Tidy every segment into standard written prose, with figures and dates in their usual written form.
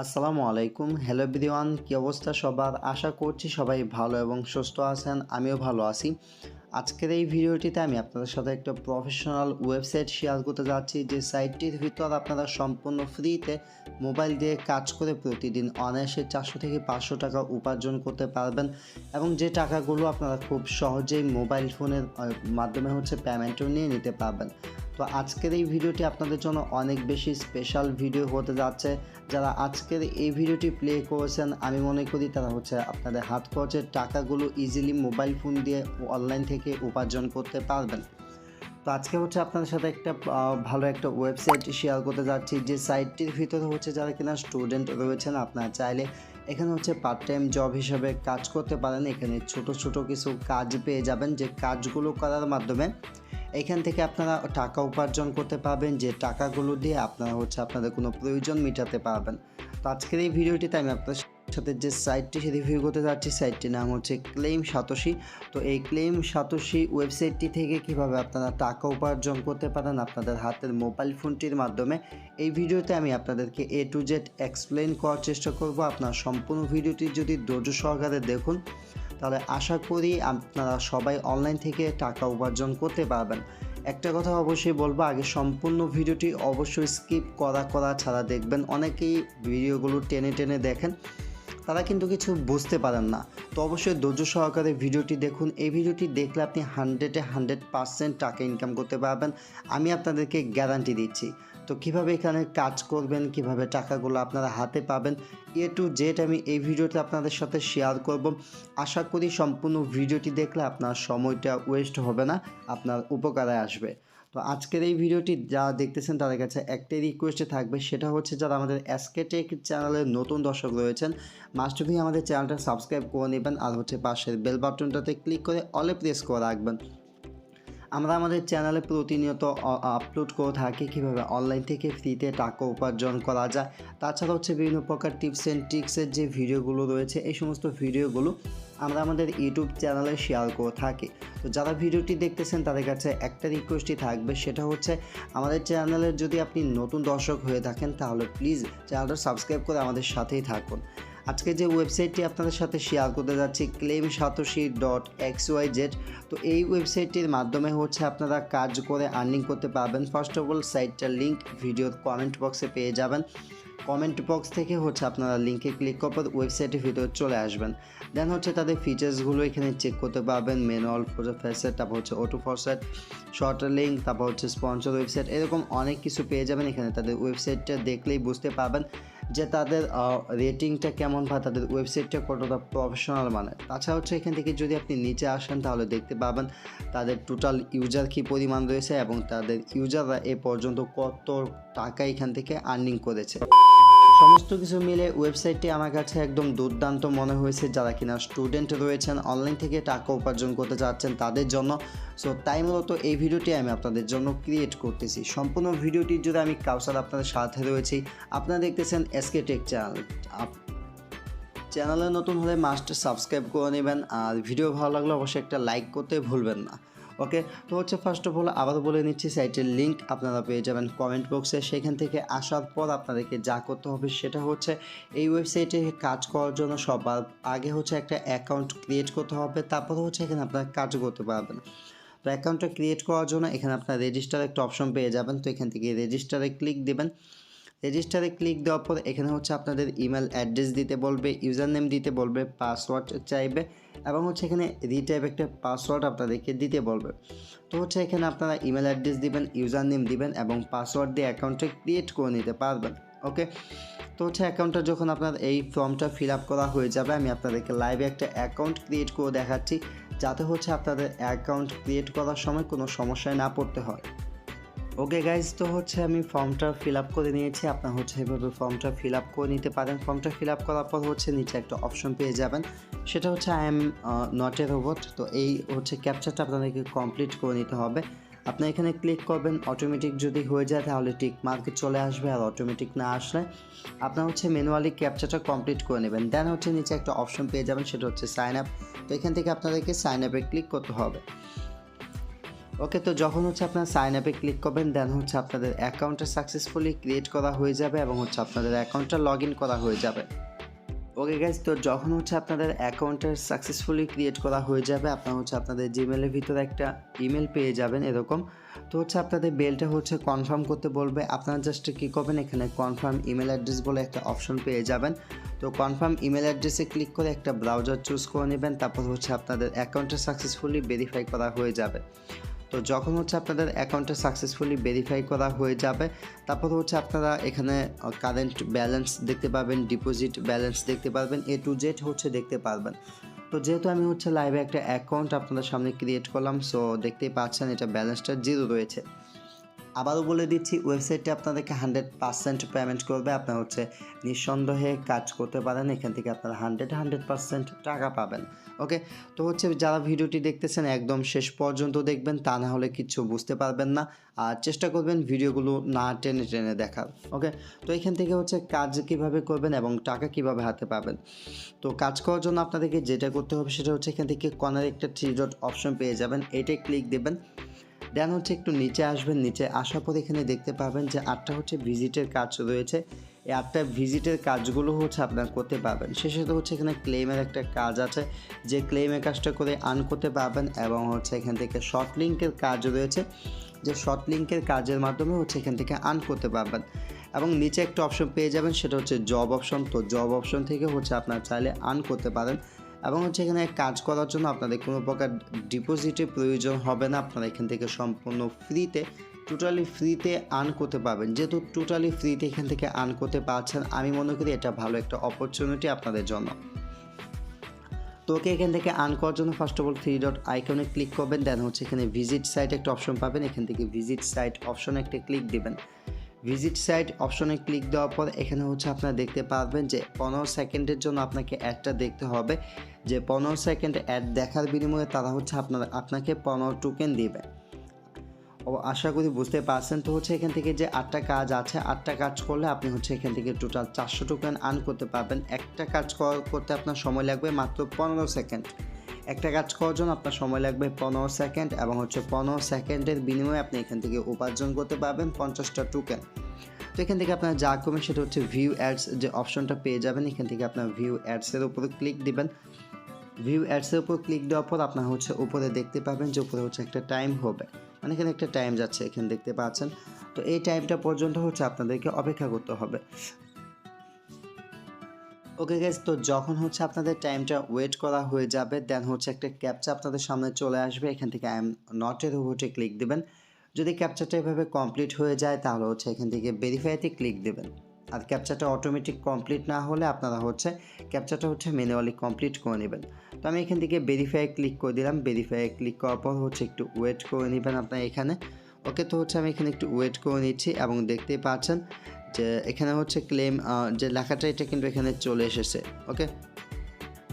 আসসালামু আলাইকুম। Hello everyone, কি অবস্থা সবার? আশা করছি সবাই ভালো এবং সুস্থ আছেন। আমিও ভালো আছি। আজকের এই ভিডিওটিতে আমি আপনাদের সাথে একটা প্রফেশনাল ওয়েবসাইট শেয়ার করতে যাচ্ছি, যে সাইটটির ভিতর আপনারা সম্পূর্ণ ফ্রিতে মোবাইল দিয়ে কাজ করে প্রতিদিন অনায়াসে 400 থেকে 500 টাকা উপার্জন করতে পারবেন এবং যে টাকাগুলো আপনারা খুব সহজেই মোবাইল ফোনের মাধ্যমে পেমেন্টও নিয়ে নিতে পারবেন। তো আজকের এই ভিডিওটি আপনাদের জন্য অনেক বেশি স্পেশাল ভিডিও হতে যাচ্ছে। যারা আজকের এই ভিডিওটি প্লে করেছেন, আমি মনে করি তারা আপনাদের হাত খরচের টাকাগুলো ইজিলি মোবাইল ফোন দিয়ে অনলাইন থেকে উপার্জন করতে পারবেন। তো আজকে আপনাদের সাথে একটা ভালো একটা ওয়েবসাইট শেয়ার করতে যাচ্ছি, যে সাইটটির ভিতরে যারা কিনা স্টুডেন্ট রয়েছেন, আপনারা চাইলে এখানে পার্ট টাইম জব হিসেবে কাজ করতে পারেন। এখানে ছোট ছোট কিছু কাজ পেয়ে যাবেন, যে কাজগুলো করার মাধ্যমে এখান থেকে আপনারা টাকা উপার্জন করতে পারবেন, যে টাকাগুলো দিয়ে আপনারা আপনাদের কোনো প্রয়োজন মেটাতে পারবেন। তো আজকের এই ভিডিওটিতে আমি আপনার সাথে যে সাইটটি রিভিউ করতে যাচ্ছি, সাইটটির নাম ক্লেম সাতোশি। তো এই ক্লেম সাতোশি ওয়েবসাইটটি থেকে কিভাবে আপনারা টাকা উপার্জন করতে পারেন আপনাদের হাতের মোবাইল ফোনটির মাধ্যমে, এই ভিডিওতে আমি আপনাদেরকে A to Z এক্সপ্লেন করার চেষ্টা করব। আপনার সম্পূর্ণ ভিডিওটি যদি ধৈর্য সহকারে দেখুন, তাহলে আশা করি আপনারা সবাই অনলাইন থেকে টাকা উপার্জন করতে পারবেন। একটা কথা অবশ্যই বলবো, আগে সম্পূর্ণ ভিডিওটি অবশ্যই স্কিপ করা ছাড়া দেখবেন। অনেকেই ভিডিওগুলো টেনে টেনে দেখেন, তারা কিন্তু কিছু বুঝতে পারেন না। তো অবশ্যই ধৈর্য সহকারে ভিডিওটি দেখুন। এই ভিডিওটি দেখলে আপনি 100% টাকা ইনকাম করতে পারবেন, আমি আপনাদেরকে গ্যারান্টি দিচ্ছি। তো কিভাবে এখানে কাজ করবেন, কিভাবে টাকাগুলো আপনারা হাতে পাবেন, A to Z আমি এই ভিডিওতে আপনাদের সাথে শেয়ার করব। আশা করি সম্পূর্ণ ভিডিওটি দেখলে আপনার সময়টা ওয়েস্ট হবে না, আপনার উপকারে আসবে। তো আজকের এই ভিডিওটি যারা দেখতেছেন তাদের কাছে একটাই রিকোয়েস্টে থাকবে, সেটা যারা আমাদের এসকে টেক চ্যানেলের নতুন দর্শক রয়েছেন, মাস্ট বি আমাদের চ্যানেলটা সাবস্ক্রাইব করে নেবেন, আর পাশের বেল বাটনটাতে ক্লিক করে অলে প্রেস করে রাখবেন। আমরা আমাদের চ্যানেলে প্রতিনিয়ত আপলোড করে থাকি কীভাবে অনলাইন থেকে ফ্রিতে টাকা উপার্জন করা যায়। তাছাড়া বিভিন্ন প্রকার টিপস অ্যান্ড ট্রিক্সের যে ভিডিওগুলো রয়েছে, এই সমস্ত ভিডিওগুলো আমরা আমাদের ইউটিউব চ্যানেলে শেয়ার করে থাকি। তো যারা ভিডিওটি দেখতেছেন তাদের কাছে একটা রিকোয়েস্টই থাকবে, সেটা আমাদের চ্যানেলের যদি আপনি নতুন দর্শক হয়ে থাকেন, তাহলে প্লিজ চ্যানেলটা সাবস্ক্রাইব করে আমাদের সাথেই থাকুন। আজকে যে ওয়েবসাইটটি আপনাদের সাথে শেয়ার করতে যাচ্ছি, claimsatoshi.xyz। তো এই ওয়েবসাইটটির মাধ্যমে আপনারা কাজ করে আর্নিং করতে পারবেন। ফার্স্ট অফ অল সাইটটার লিঙ্ক ভিডিওর কমেন্ট বক্সে পেয়ে যাবেন। কমেন্ট বক্স থেকে আপনারা লিঙ্কে ক্লিক করার পর ওয়েবসাইটের ভিতরে চলে আসবেন। দেন তাদের ফিচার্সগুলো এখানে চেক করতে পারবেন। ম্যানুয়াল ফরসাইট, তারপর অটো ফরসাইট, শর্ট লিঙ্ক, তারপর স্পন্সর ওয়েবসাইট, এরকম অনেক কিছু পেয়ে যাবেন। এখানে তাদের ওয়েবসাইটটা দেখলেই বুঝতে পারবেন যে তাদের রেটিংটা কেমন বা তাদের ওয়েবসাইটটা কতটা প্রফেশনাল মানের। তাছাড়া এখান থেকে যদি আপনি নিচে আসেন, তাহলে দেখতে পাবেন তাদের টোটাল ইউজার কী পরিমাণ রয়েছে এবং তাদের ইউজাররা এ পর্যন্ত কত টাকা এখান থেকে আর্নিং করেছে। সমস্ত কিছু মিলে ওয়েবসাইটটি আমার কাছে একদম দুর্দান্ত মনে হয়েছে, যারা কিনা স্টুডেন্ট রয়েছেন, অনলাইন থেকে টাকা উপার্জন করতে চাচ্ছেন তাদের জন্য। সো তাই মূলত এই ভিডিওটি আমি আপনাদের জন্য ক্রিয়েট করতেছি। সম্পূর্ণ ভিডিওটি জুড়ে আমি কাউসার আপনাদের সাথে রয়েছি। আপনারা দেখতেছেন এসকে টেক চ্যানেল। চ্যানেলে নতুন হলে মাস্ট সাবস্ক্রাইব করে নেবেন, আর ভিডিও ভালো লাগলে অবশ্যই একটা লাইক করতে ভুলবেন না। ওকে, তো ফার্স্ট অফ অল আবারও বলে নিচ্ছি, সাইটের লিঙ্ক আপনারা পেয়ে যাবেন কমেন্ট বক্সে। সেখান থেকে আসার পর আপনাদেরকে যা করতে হবে সেটা এই ওয়েবসাইটে কাজ করার জন্য সবার আগে একটা অ্যাকাউন্ট ক্রিয়েট করতে হবে। তারপর এখানে আপনারা কাজ করতে পারবেন। তো অ্যাকাউন্টটা ক্রিয়েট করার জন্য এখানে আপনারা রেজিস্টার একটা অপশন পেয়ে যাবেন। তো এখান থেকে রেজিস্টারে ক্লিক দেবেন। রেজিস্টারে ক্লিক দেওয়ার পর এখানে আপনাদের ইমেল অ্যাড্রেস দিতে বলবে, ইউজার নেম দিতে বলবে, পাসওয়ার্ড চাইবে এবং এখানে রিটাইপ একটা পাসওয়ার্ড আপনাদেরকে দিতে বলবে। তো এখানে আপনারা ইমেল অ্যাড্রেস দিবেন, ইউজার নেম দিবেন এবং পাসওয়ার্ড দিয়ে অ্যাকাউন্টটা ক্রিয়েট করে নিতে পারবেন। ওকে, তো অ্যাকাউন্টটা যখন আপনার এই ফর্মটা ফিল আপ করা হয়ে যাবে, আমি আপনাদেরকে লাইভে একটা অ্যাকাউন্ট ক্রিয়েট করে দেখাচ্ছি, যাতে আপনাদের অ্যাকাউন্ট ক্রিয়েট করার সময় কোনো সমস্যায় না পড়তে হয়। ওকে গাইজ, তো আমি ফর্মটা ফিল আপ করে নিয়েছি। আপনার এভাবে ফর্মটা ফিল আপ করে নিতে পারেন। ফর্মটা ফিল আপ করার পর নিচে একটা অপশন পেয়ে যাবেন, সেটা I am not a robot. তো এই ক্যাপচারটা আপনাদেরকে কমপ্লিট করে নিতে হবে। আপনি এখানে ক্লিক করবেন, অটোমেটিক যদি হয়ে যায় তাহলে টিক মার্কে চলে আসবে, আর অটোমেটিক না আসলে আপনার ম্যানুয়ালি ক্যাপচারটা কমপ্লিট করে নেবেন। দেন নিচে একটা অপশন পেয়ে যাবেন, সেটা সাইন আপ। তো এখান থেকে আপনাদেরকে সাইন আপে ক্লিক করতে হবে। ওকে, তো যখন হচ্ছে আপনারা সাইন আপে ক্লিক করবেন দেন হচ্ছে আপনাদের অ্যাকাউন্টটা সাকসেসফুলি ক্রিয়েট করা হয়ে যাবে এবং হচ্ছে আপনাদের অ্যাকাউন্টটা লগ ইন করা হয়ে যাবে। ওকে গাইজ, তো যখন হচ্ছে আপনাদের অ্যাকাউন্টটা সাকসেসফুলি ক্রিয়েট করা হয়ে যাবে আপনারা হচ্ছে আপনাদের জিমেলের ভিতরে একটা ইমেল পেয়ে যাবেন এরকম। তো হচ্ছে আপনাদের মেলটা হচ্ছে কনফার্ম করতে বলবে, আপনারা জাস্ট কী করবেন এখানে কনফার্ম ইমেল অ্যাড্রেস বলে একটা অপশন পেয়ে যাবেন। তো কনফার্ম ইমেল অ্যাড্রেসে ক্লিক করে একটা ব্রাউজার চুজ করে নেবেন, তারপর হচ্ছে আপনাদের অ্যাকাউন্টটা সাকসেসফুলি ভেরিফাই করা হয়ে যাবে। তো যখন হচ্ছে আপনাদের অ্যাকাউন্টটা সাকসেসফুলি ভেরিফাই করা হয়ে যাবে তারপর হচ্ছে আপনারা এখানে কারেন্ট ব্যালেন্স দেখতে পাবেন, ডিপোজিট ব্যালেন্স দেখতে পারবেন, A to Z হচ্ছে দেখতে পারবেন। তো যেহেতু আমি হচ্ছে লাইভে একটা অ্যাকাউন্ট আপনাদের সামনে ক্রিয়েট করলাম, সো দেখতেই পাচ্ছেন এটা ব্যালেন্সটা 0 রয়েছে। আবারও বলে দিচ্ছি, ওয়েবসাইটে আপনাদেরকে 100% পেমেন্ট করবে, আপনারা হচ্ছে নিঃসন্দেহে কাজ করতে পারেন, এখান থেকে আপনারা 100% টাকা পাবেন। ওকে, তো হচ্ছে যারা ভিডিওটি দেখতেছেন একদম শেষ পর্যন্ত দেখবেন, তা না হলে কিছু বুঝতে পারবেন না, আর চেষ্টা করবেন ভিডিওগুলো না টেনে টেনে দেখার। ওকে, তো এখান থেকে হচ্ছে কাজ কিভাবে করবেন এবং টাকা কিভাবে হাতে পাবেন। তো কাজ করার জন্য আপনাদেরকে যেটা করতে হবে সেটা হচ্ছে এখান থেকে কর্নারে একটা 3 ডট অপশন পেয়ে যাবেন, এটাই ক্লিক দেবেন। দেন হচ্ছে একটু নিচে আসবেন, নিচে আসার পর এখানে দেখতে পাবেন যে 8টা হচ্ছে ভিজিটের কাজ রয়েছে। এই 8টা ভিজিটের কাজগুলো হচ্ছে আপনারা করতে পারবেন। শেষে তো হচ্ছে এখানে ক্লেমের একটা কাজ আছে, যে ক্লেমের কাজটা করে আর্ন করতে পারবেন, এবং হচ্ছে এখান থেকে শর্ট লিঙ্কের কাজ রয়েছে, যে শর্ট লিঙ্কের কাজের মাধ্যমে হচ্ছে এখান থেকে আর্ন করতে পারবেন। এবং নিচে একটা অপশন পেয়ে যাবেন, সেটা হচ্ছে জব অপশন। তো জব অপশন থেকে হচ্ছে আপনারা চাইলে আর্ন করতে পারেন, এবং হচ্ছে এখানে কাজ করার জন্য আপনাদের কোনো প্রকার ডিপোজিটের প্রয়োজন হবে না, আপনারা এখান থেকে সম্পূর্ণ ফ্রিতে, টোটালি ফ্রিতে আর্ন করতে পারবেন। যেহেতু টোটালি ফ্রিতে এখান থেকে আর্ন করতে পারছেন, আমি মনে করি এটা ভালো একটা অপরচুনিটি আপনাদের জন্য। তো ওকে, এখান থেকে আর্ন করার জন্য ফার্স্ট অফ অল 3 ডট আইকনে ক্লিক করবেন, দেন হচ্ছে এখানে ভিজিট সাইট একটা অপশন পাবেন, এখান থেকে ভিজিট সাইট অপশনে একটা ক্লিক দিবেন। ভিজিট সাইট অপশনে ক্লিক দেওয়ার পর এখানে হচ্ছে আপনারা দেখতে পারবেন যে 15 সেকেন্ডের জন্য আপনাকে অ্যাডটা দেখতে হবে, যে 15 সেকেন্ড অ্যাড দেখার বিনিময়ে তারা হচ্ছে আপনাকে 15 টোকেন দিবে। ও আশা করি বুঝতে পারছেন। তো হচ্ছে এখান থেকে যে 8টা কাজ আছে, 8টা কাজ করলে আপনি হচ্ছে এখান থেকে টোটাল 400 টোকেন আর্ন করতে পারবেন। একটা কাজ করতে আপনার সময় লাগবে মাত্র 15 সেকেন্ড। একটা কাজ করার জন্য আপনার সময় লাগবে 15 সেকেন্ড, এবং হচ্ছে 15 সেকেন্ডের বিনিময়ে আপনি এখান থেকে উপার্জন করতে পারবেন 50টা টোকেন। তো এখান থেকে আপনারা যা করবেন সেটা হচ্ছে ভিউ অ্যাডস যে অপশনটা পেয়ে যাবেন, এখান থেকে আপনার ভিউ অ্যাডসের উপরে ক্লিক দিবেন। ভিউ অ্যাডসের উপর ক্লিক দেওয়ার পর আপনার হচ্ছে উপরে দেখতে পাবেন যে উপরে হচ্ছে একটা টাইম হবে, মানে এখানে একটা টাইম যাচ্ছে, এখানে দেখতে পাচ্ছেন। তো এই টাইমটা পর্যন্ত হচ্ছে আপনাদেরকে অপেক্ষা করতে হবে। ওকে গাইজ, তো যখন হচ্ছে আপনাদের টাইমটা ওয়েট করা হয়ে যাবে দেন হচ্ছে একটা ক্যাপচা আপনাদের সামনে চলে আসবে, এখান থেকে আই এম নটের উপরে ক্লিক দেবেন। যদি ক্যাপচাটা এভাবে কমপ্লিট হয়ে যায় তাহলে হচ্ছে এখান থেকে ভেরিফাইতে ক্লিক দেবেন। আর ক্যাপচাটা অটোমেটিক কমপ্লিট না হলে আপনারা হচ্ছে ক্যাপচাটা হচ্ছে ম্যানুয়ালি কমপ্লিট করে নেবেন। তো আমি এখান থেকে ভেরিফাই ক্লিক করে দিলাম, ভেরিফাই ক্লিক করার পর হচ্ছে একটু ওয়েট করে নেবেন আপনার এখানে। ওকে, তো হচ্ছে আমি এখানে একটু ওয়েট করে নিচ্ছি, এবং দেখতেই পাচ্ছেন যে এখানে হচ্ছে ক্লেম যে লেখাটা এটা কিন্তু এখানে চলে এসেছে। ওকে,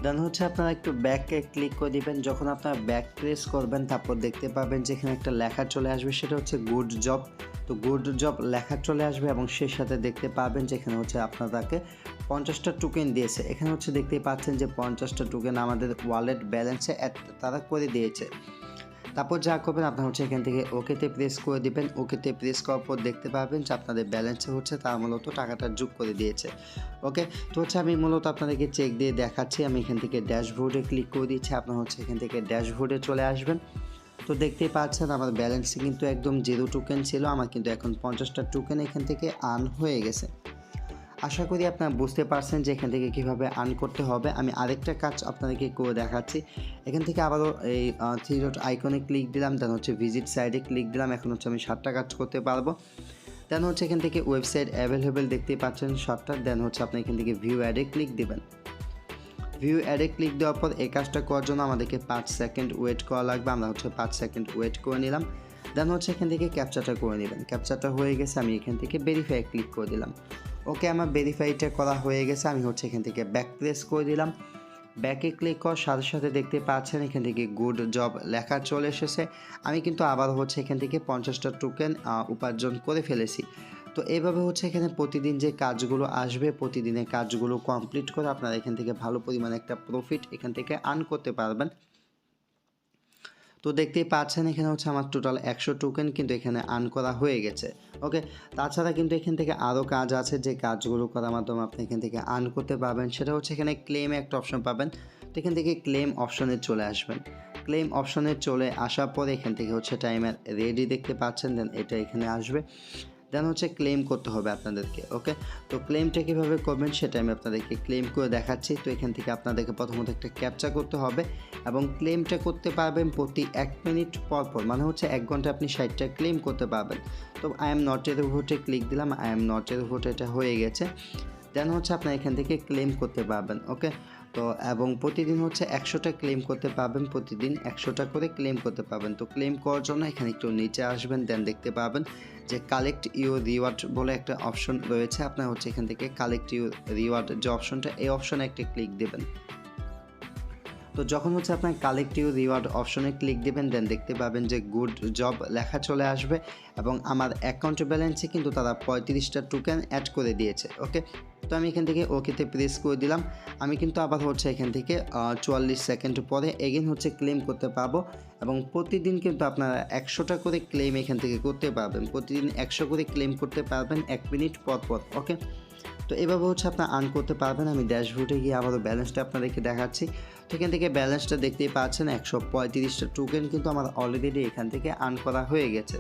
দেন হচ্ছে আপনারা একটু ব্যাকে ক্লিক করে দিবেন। যখন আপনারা ব্যাক প্রেস করবেন তারপর দেখতে পাবেন যে এখানে একটা লেখা চলে আসবে, সেটা হচ্ছে গুড জব। তো গুড জব লেখা চলে আসবে, এবং সেই সাথে দেখতে পাবেন যে এখানে হচ্ছে আপনাদেরকে 50টা টোকেন দিয়েছে। এখানে হচ্ছে দেখতেই পাচ্ছেন যে 50টা টোকেন আমাদের ওয়ালেট ব্যালেন্সে অ্যাড তারা করে দিয়েছে। তারপর যা করবেন আপনার হচ্ছে এখান থেকে ওকেতে প্রেস করে দিবেন। ওকেতে প্রেস করার পর দেখতে পাবেন যে আপনাদের ব্যালেন্সে হচ্ছে তারা মূলত টাকাটা যোগ করে দিয়েছে। ওকে, তো হচ্ছে আমি মূলত আপনাদেরকে চেক দিয়ে দেখাচ্ছি। আমি এখান থেকে ড্যাশবোর্ডে ক্লিক করে দিচ্ছি, আপনার হচ্ছে এখান থেকে ড্যাশবোর্ডে চলে আসবেন। তো দেখতেই পাচ্ছেন আমার ব্যালেন্সে কিন্তু একদম 0 টোকেন ছিল, আমার কিন্তু এখন 50টা টোকেন এখান থেকে আর্ন হয়ে গেছে। আশা করি আপনারা বুঝতে পারছেন যে এখান থেকে কীভাবে আর্ন করতে হবে। আমি আরেকটা কাজ আপনাদেরকে করে দেখাচ্ছি। এখান থেকে আবারও এই 3 ডট আইকনে ক্লিক দিলাম, দেন হচ্ছে ভিজিট সাইডে ক্লিক দিলাম। এখন হচ্ছে আমি 7টা কাজ করতে পারবো। দেন হচ্ছে এখান থেকে ওয়েবসাইট অ্যাভেলেবেল দেখতেই পাচ্ছেন 7টা। দেন হচ্ছে আপনি এখান থেকে ভিউ অ্যাডে ক্লিক দেবেন। ভিউ অ্যাডে ক্লিক দেওয়ার পর এই কাজটা করার জন্য আমাদেরকে 5 সেকেন্ড ওয়েট করা লাগবে। আমরা হচ্ছে 5 সেকেন্ড ওয়েট করে নিলাম। দেন হচ্ছে এখান থেকে ক্যাপচাটা করে নেবেন। ক্যাপচাটা হয়ে গেছে, আমি এখান থেকে ভেরিফাই ক্লিক করে দিলাম। ওকে, আমার ভেরিফাইটা করা হয়ে গেছে। আমি হচ্ছে এখান থেকে ব্যাক প্রেস করে দিলাম। ব্যাকে ক্লিক করার সাথে সাথে দেখতে পাচ্ছেন এখান থেকে গুড জব লেখা চলে এসেছে। আমি কিন্তু আবার হচ্ছে এখান থেকে 50টা টোকেন উপার্জন করে ফেলেছি। তো এইভাবে হচ্ছে এখানে প্রতিদিন যে কাজগুলো আসবে, প্রতিদিনের কাজগুলো কমপ্লিট করে আপনারা এখান থেকে ভালো পরিমাণে একটা প্রফিট এখান থেকে আর্ন করতে পারবেন। তো তো দেখতেই পাচ্ছেন এখানে হচ্ছে আমার টোটাল 100 টোকেন কিন্তু এখানে আর্ন করা হয়ে গেছে। ওকে, তাছাড়া কিন্তু এখান থেকে আরও কাজ আছে, যে কাজগুলো করার মাধ্যমে আপনি এখান থেকে আর্ন করতে পারবেন। সেটা হচ্ছে এখানে ক্লেমে একটা অপশন পাবেন। তো এখান থেকে ক্লেম অপশনে চলে আসবেন। ক্লেম অপশনে চলে আসার পরে এখান থেকে হচ্ছে টাইমার রেডি দেখতে পাচ্ছেন, দেন এটা এখানে আসবে। দেন হচ্ছে ক্লেম করতে হবে আপনাদেরকে। ওকে, তো ক্লেমটা কীভাবে করবেন সেটা আমি আপনাদেরকে ক্লেম করে দেখাচ্ছি। তো এখান থেকে আপনাদেরকে প্রথমত একটা ক্যাপচা করতে হবে এবং ক্লেমটা করতে পারবেন প্রতি 1 মিনিট পর পর, মানে হচ্ছে 1 ঘন্টা আপনি 60টা ক্লেম করতে পারবেন। তো আই এম নট এর ভোটে ক্লিক দিলাম, আই এম নট এর ভোট এটা হয়ে গেছে। দেন হচ্ছে আপনার এখান থেকে ক্লেম করতে পারবেন। ওকে, তো এবং প্রতিদিন হচ্ছে 100টা ক্লেম করতে পারবেন, প্রতিদিন 100টা করে ক্লেম করতে পারবেন। তো ক্লেম করার জন্য এখানে একটু নিচে আসবেন, দেন দেখতে পাবেন যে কালেক্ট ইউর রিওয়ার্ড বলে একটা অপশন রয়েছে। আপনার হচ্ছে এখান থেকে কালেক্ট ইউর রিওয়ার্ড যে অপশনটা, এই অপশনে একটা ক্লিক দেবেন। তো যখন হচ্ছে আপনার কালেক্ট ইউর রিওয়ার্ড অপশনে ক্লিক দেবেন, দেন দেখতে পাবেন যে গুড জব লেখা চলে আসবে এবং আমার অ্যাকাউন্ট ব্যালেন্সে কিন্তু তারা 35টা টোকেন অ্যাড করে দিয়েছে। ওকে, তো আমি এখান থেকে ওকেতে প্রেস করে দিলাম। আমি কিন্তু আবার হচ্ছে এখান থেকে 44 সেকেন্ড পরে এগেন হচ্ছে ক্লেম করতে পারবো এবং প্রতিদিন কিন্তু আপনারা 100টা করে ক্লেম এখান থেকে করতে পারবেন। প্রতিদিন 100 করে ক্লেম করতে পারবেন 1 মিনিট পর পর। ওকে, তো এভাবে হচ্ছে আপনার আর্ন করতে পারবেন। আমি ড্যাশবোর্ডে গিয়ে আবারও ব্যালেন্সটা আপনাদেরকে দেখাচ্ছি। তো এখান থেকে ব্যালেন্সটা দেখতেই পাচ্ছেন 135টা টোকেন কিন্তু আমার অলরেডি এখান থেকে আর্ন করা হয়ে গেছে।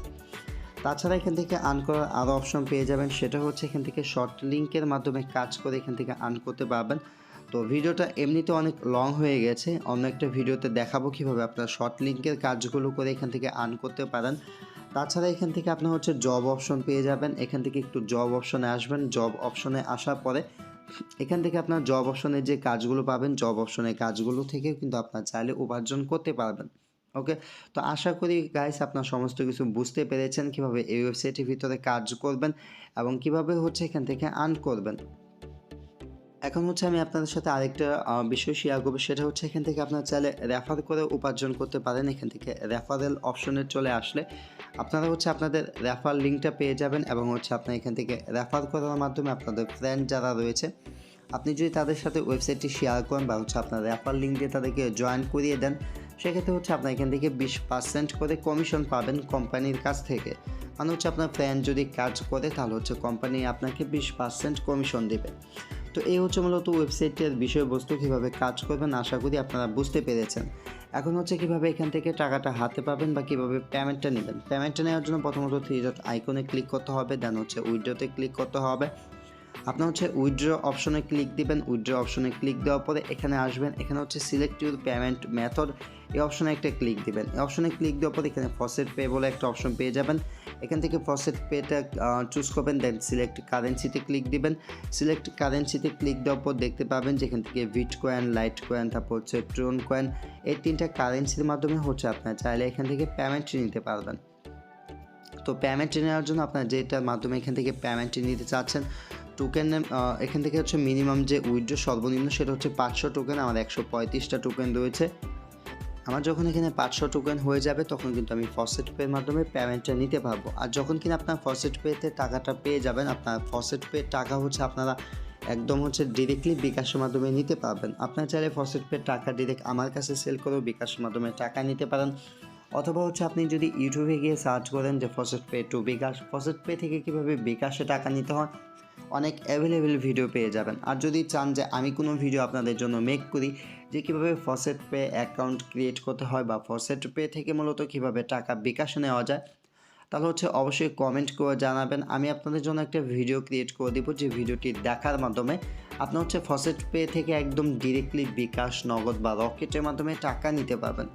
তাছাড়া এখান থেকে আর্ন করার আরও অপশন পেয়ে যাবেন, সেটা হচ্ছে এখান থেকে শর্ট লিঙ্কের মাধ্যমে কাজ করে এখান থেকে আর্ন করতে পারবেন। তো ভিডিওটা এমনিতে অনেক লং হয়ে গেছে, অন্য একটা ভিডিওতে দেখাবো কীভাবে আপনার শর্ট লিঙ্কের কাজগুলো করে এখান থেকে আর্ন করতে পারেন। তাছাড়া এখান থেকে আপনার হচ্ছে জব অপশন পেয়ে যাবেন। এখান থেকে একটু জব অপশনে আসবেন। জব অপশনে আসার পরে এখান থেকে আপনার জব অপশনে যে কাজগুলো পাবেন, জব অপশনের কাজগুলো থেকেও কিন্তু আপনার চাইলে উপার্জন করতে পারবেন। ওকে, তো আশা করি গাইস আপনার সমস্ত কিছু বুঝতে পেরেছেন কীভাবে এই ওয়েবসাইটের ভিতরে কাজ করবেন এবং কীভাবে হচ্ছে এখান থেকে আর্ন করবেন। এখন হচ্ছে আমি আপনাদের সাথে আরেকটা বিষয় শেয়ার করবো, সেটা হচ্ছে এখান থেকে আপনারা চাইলে রেফার করে উপার্জন করতে পারেন। এখান থেকে রেফারেল অপশনে চলে আসলে আপনারা হচ্ছে আপনাদের রেফার লিঙ্কটা পেয়ে যাবেন এবং হচ্ছে আপনার এখান থেকে রেফার করার মাধ্যমে আপনাদের ফ্রেন্ড যারা রয়েছে আপনি যদি তাদের সাথে ওয়েবসাইটটি শেয়ার করেন বা হচ্ছে আপনার রেফার লিঙ্ক দিয়ে তাদেরকে জয়েন করিয়ে দেন, সেক্ষেত্রে হচ্ছে আপনার এখান থেকে 20% করে কমিশন পাবেন কোম্পানির কাছ থেকে। মানে হচ্ছে আপনার ফ্রেন্ড যদি কাজ করে তাহলে হচ্ছে কোম্পানি আপনাকে 20% কমিশন দেবে। তো এই হচ্ছে মূলত ওয়েবসাইটের বিষয়বস্তু, কীভাবে কাজ করবেন আশা করি আপনারা বুঝতে পেরেছেন। এখন হচ্ছে কীভাবে এখান থেকে টাকাটা হাতে পাবেন বা কীভাবে পেমেন্টটা নেবেন। পেমেন্টটা নেওয়ার জন্য প্রথমত 3 ডট আইকনে ক্লিক করতে হবে, দেন হচ্ছে উইথড্রতে ক্লিক করতে হবে। আপনার হচ্ছে উইথড্র অপশনে ক্লিক দিবেন। উইথড্র অপশনে ক্লিক দেওয়ার পরে এখানে আসবেন, এখানে হচ্ছে সিলেক্ট ইউর পেমেন্ট মেথড, এই অপশনে একটা ক্লিক দিবেন। এই অপশনে ক্লিক দেওয়ার পরে এখানে ফসেট পে বলে একটা অপশন পেয়ে যাবেন। এখান থেকে ফসেট পেটা চুজ করবেন, দেন সিলেক্ট কারেন্সিতে ক্লিক দিবেন। সিলেক্ট কারেন্সিতে ক্লিক দেওয়ার পর দেখতে পাবেন যে এখান থেকে বিট কয়েন, লাইট কয়েন, তারপর হচ্ছে ট্রোন কয়েন, এই 3টা কারেন্সির মাধ্যমে হচ্ছে আপনার চাইলে এখান থেকে পেমেন্ট নিতে পারবেন। তো পেমেন্ট নেওয়ার জন্য আপনার যেটার মাধ্যমে এখান থেকে পেমেন্ট নিতে চাচ্ছেন, টোকেন এখান থেকে হচ্ছে মিনিমাম যে উইথড্র সর্বনিম্ন সেটা হচ্ছে 500 টোকেন। আমার 135টা টোকেন রয়েছে। আমার যখন এখানে 500 টোকেন হয়ে যাবে তখন কিন্তু আমি ফসেট পের মাধ্যমে পেমেন্টটা নিতে পারবো। আর যখন কিনা আপনার ফসেট পেতে টাকাটা পেয়ে যাবেন, আপনার ফসেট পে টাকা হচ্ছে আপনারা একদম হচ্ছে ডিরেক্টলি বিকাশের মাধ্যমে নিতে পারবেন। আপনার চাইলে ফসেট পে টাকা ডিরেক্ট আমার কাছে সেল করেও বিকাশের মাধ্যমে টাকা নিতে পারেন, অথবা হচ্ছে আপনি যদি ইউটিউবে গিয়ে সার্চ করেন যে FaucetPay to bKash, FaucetPay থেকে কীভাবে বিকাশে টাকা নিতে হয় অনেক অ্যাভেলেবেল ভিডিও পেয়ে যাবেন। আর যদি চান যে আমি কোনো ভিডিও আপনাদের জন্য মেক করি যে কীভাবে ফসেট পে অ্যাকাউন্ট ক্রিয়েট করতে হয় বা ফসেট পে থেকে মূলত কীভাবে টাকা বিকাশে নেওয়া যায়, তাহলে হচ্ছে অবশ্যই কমেন্ট করে জানাবেন। আমি আপনাদের জন্য একটা ভিডিও ক্রিয়েট করে দেবো, যে ভিডিওটি দেখার মাধ্যমে আপনি হচ্ছে ফসেট পে থেকে একদম ডিরেক্টলি বিকাশ, নগদ বা রকেটের মাধ্যমে টাকা নিতে পারবেন।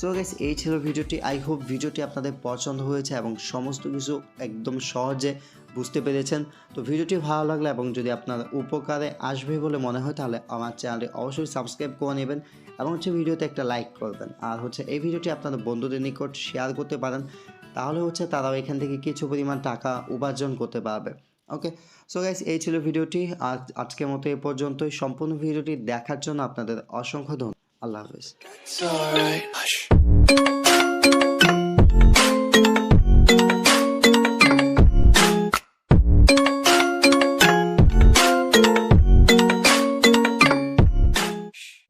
সো গাইস, এই ছিল ভিডিওটি। আই হোপ ভিডিওটি আপনাদের পছন্দ হয়েছে এবং সমস্ত কিছু একদম সহজে বুঝতে পেরেছেন। তো ভিডিওটি ভালো লাগলে এবং যদি আপনার উপকারে আসবে বলে মনে হয় তাহলে আমার চ্যানেলটি অবশ্যই সাবস্ক্রাইব করে নেবেন এবং হচ্ছে ভিডিওতে একটা লাইক করবেন। আর হচ্ছে এই ভিডিওটি আপনাদের বন্ধুদের নিকট শেয়ার করতে পারেন, তাহলে হচ্ছে তারাও এখান থেকে কিছু পরিমাণ টাকা উপার্জন করতে পারবে। ওকে, সো গাইস, এই ছিল ভিডিওটি। আর আজকের মতো এ পর্যন্তই। সম্পূর্ণ ভিডিওটি দেখার জন্য আপনাদের অসংখ্য ধন্যবাদ। আল্লাহ হাফেজ।